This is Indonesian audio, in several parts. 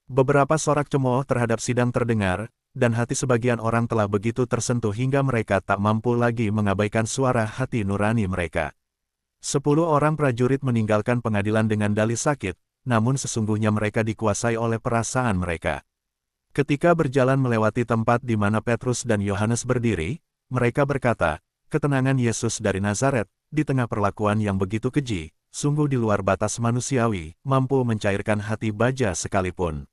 Beberapa sorak cemooh terhadap sidang terdengar, dan hati sebagian orang telah begitu tersentuh hingga mereka tak mampu lagi mengabaikan suara hati nurani mereka. 10 orang prajurit meninggalkan pengadilan dengan dalih sakit, namun sesungguhnya mereka dikuasai oleh perasaan mereka. Ketika berjalan melewati tempat di mana Petrus dan Yohanes berdiri, mereka berkata, "Ketenangan Yesus dari Nazaret, di tengah perlakuan yang begitu keji, sungguh di luar batas manusiawi, mampu mencairkan hati baja sekalipun."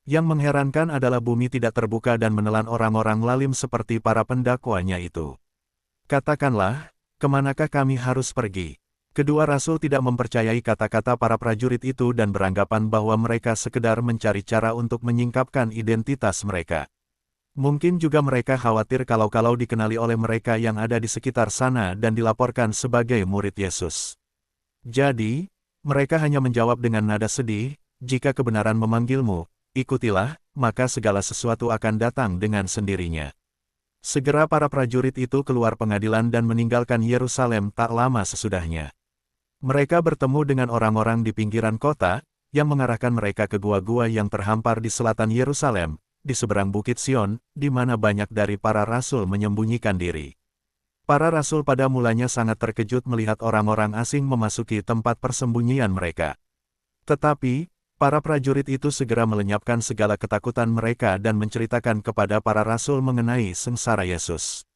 Yang mengherankan adalah bumi tidak terbuka dan menelan orang-orang lalim seperti para pendakwanya itu. Katakanlah, kemanakah kami harus pergi? Kedua rasul tidak mempercayai kata-kata para prajurit itu dan beranggapan bahwa mereka sekedar mencari cara untuk menyingkapkan identitas mereka. Mungkin juga mereka khawatir kalau-kalau dikenali oleh mereka yang ada di sekitar sana dan dilaporkan sebagai murid Yesus. Jadi, mereka hanya menjawab dengan nada sedih, "Jika kebenaran memanggilmu, ikutilah, maka segala sesuatu akan datang dengan sendirinya." Segera para prajurit itu keluar pengadilan dan meninggalkan Yerusalem tak lama sesudahnya. Mereka bertemu dengan orang-orang di pinggiran kota, yang mengarahkan mereka ke gua-gua yang terhampar di selatan Yerusalem, di seberang Bukit Sion, di mana banyak dari para rasul menyembunyikan diri. Para rasul pada mulanya sangat terkejut melihat orang-orang asing memasuki tempat persembunyian mereka. Tetapi, para prajurit itu segera melenyapkan segala ketakutan mereka dan menceritakan kepada para rasul mengenai sengsara Yesus.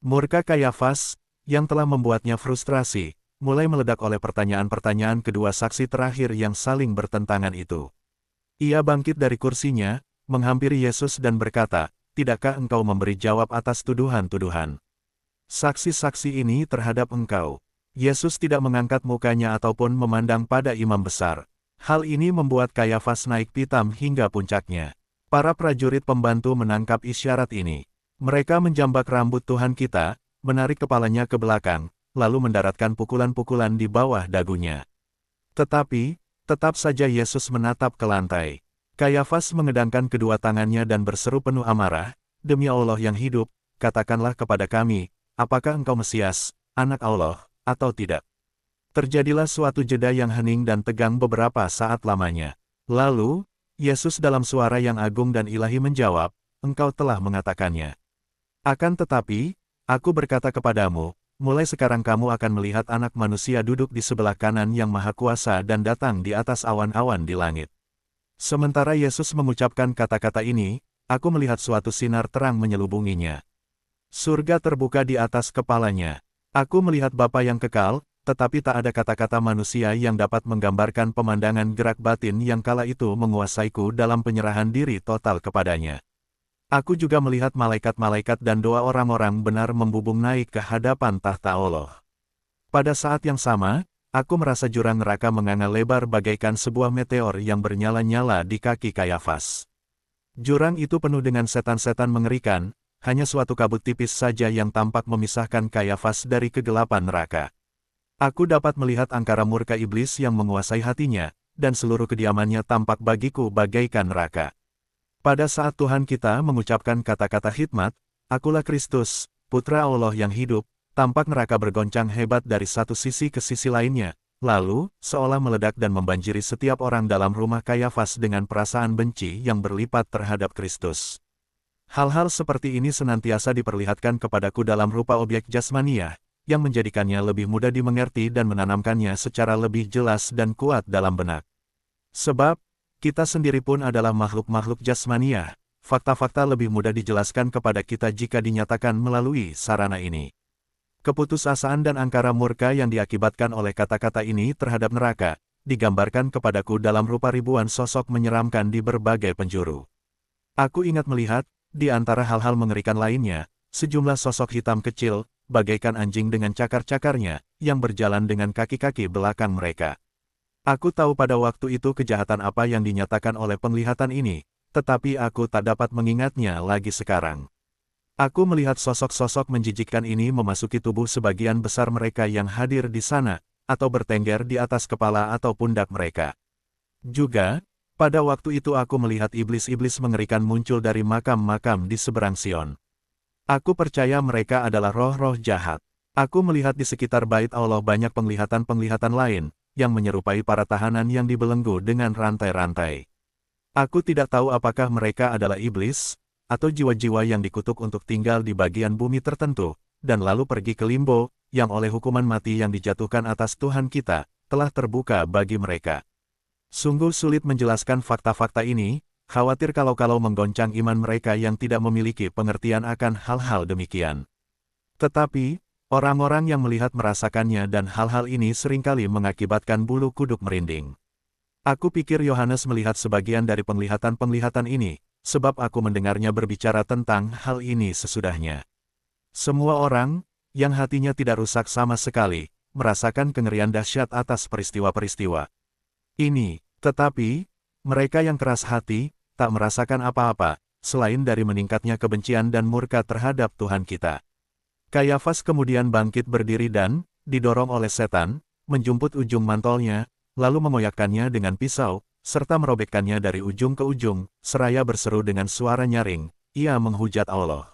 Murka Kayafas, yang telah membuatnya frustrasi, mulai meledak oleh pertanyaan-pertanyaan kedua saksi terakhir yang saling bertentangan itu. Ia bangkit dari kursinya, menghampiri Yesus dan berkata, "Tidakkah engkau memberi jawab atas tuduhan-tuduhan saksi-saksi ini terhadap engkau?" Yesus tidak mengangkat mukanya ataupun memandang pada imam besar. Hal ini membuat Kayafas naik pitam hingga puncaknya. Para prajurit pembantu menangkap isyarat ini. Mereka menjambak rambut Tuhan kita, menarik kepalanya ke belakang, lalu mendaratkan pukulan-pukulan di bawah dagunya. Tetapi, tetap saja Yesus menatap ke lantai. Kayafas mengedangkan kedua tangannya dan berseru penuh amarah, "Demi Allah yang hidup, katakanlah kepada kami, apakah engkau Mesias, Anak Allah, atau tidak?" Terjadilah suatu jeda yang hening dan tegang beberapa saat lamanya. Lalu, Yesus dalam suara yang agung dan ilahi menjawab, "Engkau telah mengatakannya. Akan tetapi, aku berkata kepadamu, mulai sekarang kamu akan melihat Anak Manusia duduk di sebelah kanan Yang Maha Kuasa dan datang di atas awan-awan di langit." Sementara Yesus mengucapkan kata-kata ini, aku melihat suatu sinar terang menyelubunginya. Surga terbuka di atas kepalanya. Aku melihat Bapa yang kekal, tetapi tak ada kata-kata manusia yang dapat menggambarkan pemandangan gerak batin yang kala itu menguasaiku dalam penyerahan diri total kepadanya. Aku juga melihat malaikat-malaikat dan doa orang-orang benar membubung naik ke hadapan tahta Allah. Pada saat yang sama, aku merasa jurang neraka menganga lebar bagaikan sebuah meteor yang bernyala-nyala di kaki Kayafas. Jurang itu penuh dengan setan-setan mengerikan, hanya suatu kabut tipis saja yang tampak memisahkan Kayafas dari kegelapan neraka. Aku dapat melihat angkara murka iblis yang menguasai hatinya, dan seluruh kediamannya tampak bagiku bagaikan neraka. Pada saat Tuhan kita mengucapkan kata-kata hikmat, "Akulah Kristus, Putra Allah yang hidup," tampak neraka bergoncang hebat dari satu sisi ke sisi lainnya, lalu, seolah meledak dan membanjiri setiap orang dalam rumah Kayafas dengan perasaan benci yang berlipat terhadap Kristus. Hal-hal seperti ini senantiasa diperlihatkan kepadaku dalam rupa objek jasmaniah, yang menjadikannya lebih mudah dimengerti dan menanamkannya secara lebih jelas dan kuat dalam benak. Sebab, kita sendiri pun adalah makhluk-makhluk jasmaniah, fakta-fakta lebih mudah dijelaskan kepada kita jika dinyatakan melalui sarana ini. Keputusasaan dan angkara murka yang diakibatkan oleh kata-kata ini terhadap neraka, digambarkan kepadaku dalam rupa ribuan sosok menyeramkan di berbagai penjuru. Aku ingat melihat, di antara hal-hal mengerikan lainnya, sejumlah sosok hitam kecil, bagaikan anjing dengan cakar-cakarnya, yang berjalan dengan kaki-kaki belakang mereka. Aku tahu pada waktu itu kejahatan apa yang dinyatakan oleh penglihatan ini, tetapi aku tak dapat mengingatnya lagi sekarang. Aku melihat sosok-sosok menjijikkan ini memasuki tubuh sebagian besar mereka yang hadir di sana, atau bertengger di atas kepala atau pundak mereka. Juga, pada waktu itu aku melihat iblis-iblis mengerikan muncul dari makam-makam di seberang Sion. Aku percaya mereka adalah roh-roh jahat. Aku melihat di sekitar bait Allah banyak penglihatan-penglihatan lain, yang menyerupai para tahanan yang dibelenggu dengan rantai-rantai. Aku tidak tahu apakah mereka adalah iblis, atau jiwa-jiwa yang dikutuk untuk tinggal di bagian bumi tertentu, dan lalu pergi ke limbo, yang oleh hukuman mati yang dijatuhkan atas Tuhan kita, telah terbuka bagi mereka. Sungguh sulit menjelaskan fakta-fakta ini, khawatir kalau-kalau menggoncang iman mereka yang tidak memiliki pengertian akan hal-hal demikian. Tetapi, orang-orang yang melihat merasakannya dan hal-hal ini seringkali mengakibatkan bulu kuduk merinding. Aku pikir Yohanes melihat sebagian dari penglihatan-penglihatan ini, sebab aku mendengarnya berbicara tentang hal ini sesudahnya. Semua orang, yang hatinya tidak rusak sama sekali, merasakan kengerian dahsyat atas peristiwa-peristiwa ini. Tetapi, mereka yang keras hati, tak merasakan apa-apa, selain dari meningkatnya kebencian dan murka terhadap Tuhan kita. Kayafas kemudian bangkit berdiri dan, didorong oleh setan, menjumput ujung mantolnya, lalu mengoyakkannya dengan pisau, serta merobekkannya dari ujung ke ujung, seraya berseru dengan suara nyaring, ia menghujat Allah.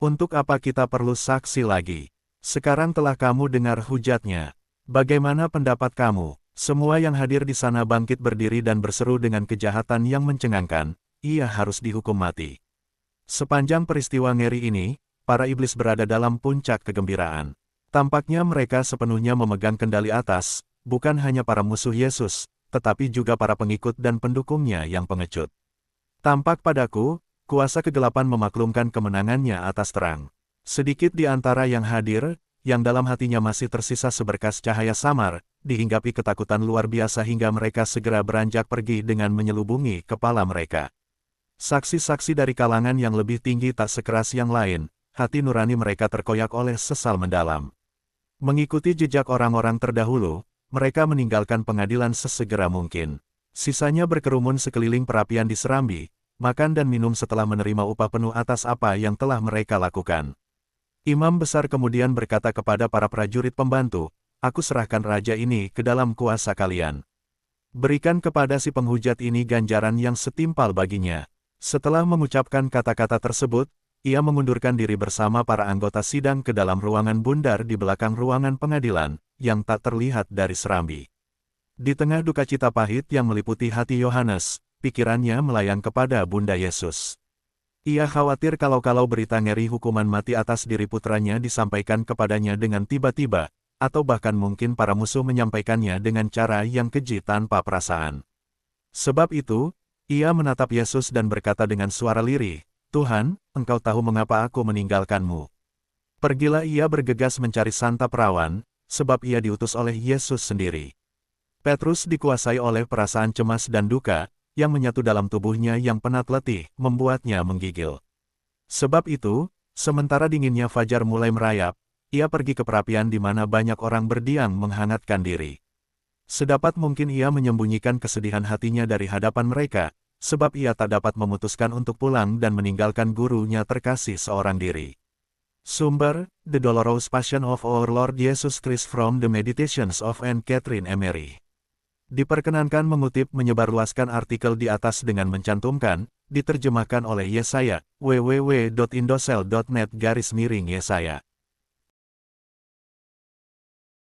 Untuk apa kita perlu saksi lagi? Sekarang telah kamu dengar hujatnya. Bagaimana pendapat kamu? Semua yang hadir di sana bangkit berdiri dan berseru dengan kejahatan yang mencengangkan, ia harus dihukum mati. Sepanjang peristiwa ngeri ini, para iblis berada dalam puncak kegembiraan. Tampaknya mereka sepenuhnya memegang kendali atas, bukan hanya para musuh Yesus, tetapi juga para pengikut dan pendukungnya yang pengecut. Tampak padaku, kuasa kegelapan memaklumkan kemenangannya atas terang. Sedikit di antara yang hadir, yang dalam hatinya masih tersisa seberkas cahaya samar, dihinggapi ketakutan luar biasa hingga mereka segera beranjak pergi dengan menyelubungi kepala mereka. Saksi-saksi dari kalangan yang lebih tinggi tak sekeras yang lain, hati nurani mereka terkoyak oleh sesal mendalam. Mengikuti jejak orang-orang terdahulu, mereka meninggalkan pengadilan sesegera mungkin. Sisanya berkerumun sekeliling perapian di Serambi, makan dan minum setelah menerima upah penuh atas apa yang telah mereka lakukan. Imam besar kemudian berkata kepada para prajurit pembantu, aku serahkan raja ini ke dalam kuasa kalian. Berikan kepada si penghujat ini ganjaran yang setimpal baginya. Setelah mengucapkan kata-kata tersebut, ia mengundurkan diri bersama para anggota sidang ke dalam ruangan bundar di belakang ruangan pengadilan, yang tak terlihat dari Serambi. Di tengah duka cita pahit yang meliputi hati Yohanes, pikirannya melayang kepada Bunda Yesus. Ia khawatir kalau-kalau berita ngeri hukuman mati atas diri putranya disampaikan kepadanya dengan tiba-tiba, atau bahkan mungkin para musuh menyampaikannya dengan cara yang keji tanpa perasaan. Sebab itu, ia menatap Yesus dan berkata dengan suara lirih, Tuhan, Engkau tahu mengapa aku meninggalkanmu. Pergilah. Ia bergegas mencari santa perawan, sebab ia diutus oleh Yesus sendiri. Petrus dikuasai oleh perasaan cemas dan duka, yang menyatu dalam tubuhnya yang penat letih, membuatnya menggigil. Sebab itu, sementara dinginnya fajar mulai merayap, ia pergi ke perapian di mana banyak orang berdiam menghangatkan diri. Sedapat mungkin ia menyembunyikan kesedihan hatinya dari hadapan mereka, sebab ia tak dapat memutuskan untuk pulang dan meninggalkan gurunya terkasih seorang diri. Sumber, The Dolorous Passion of Our Lord Jesus Christ from the Meditations of Anne Catherine Emery. Diperkenankan mengutip menyebarluaskan artikel di atas dengan mencantumkan, diterjemahkan oleh Yesaya, www.indosel.net/Yesaya.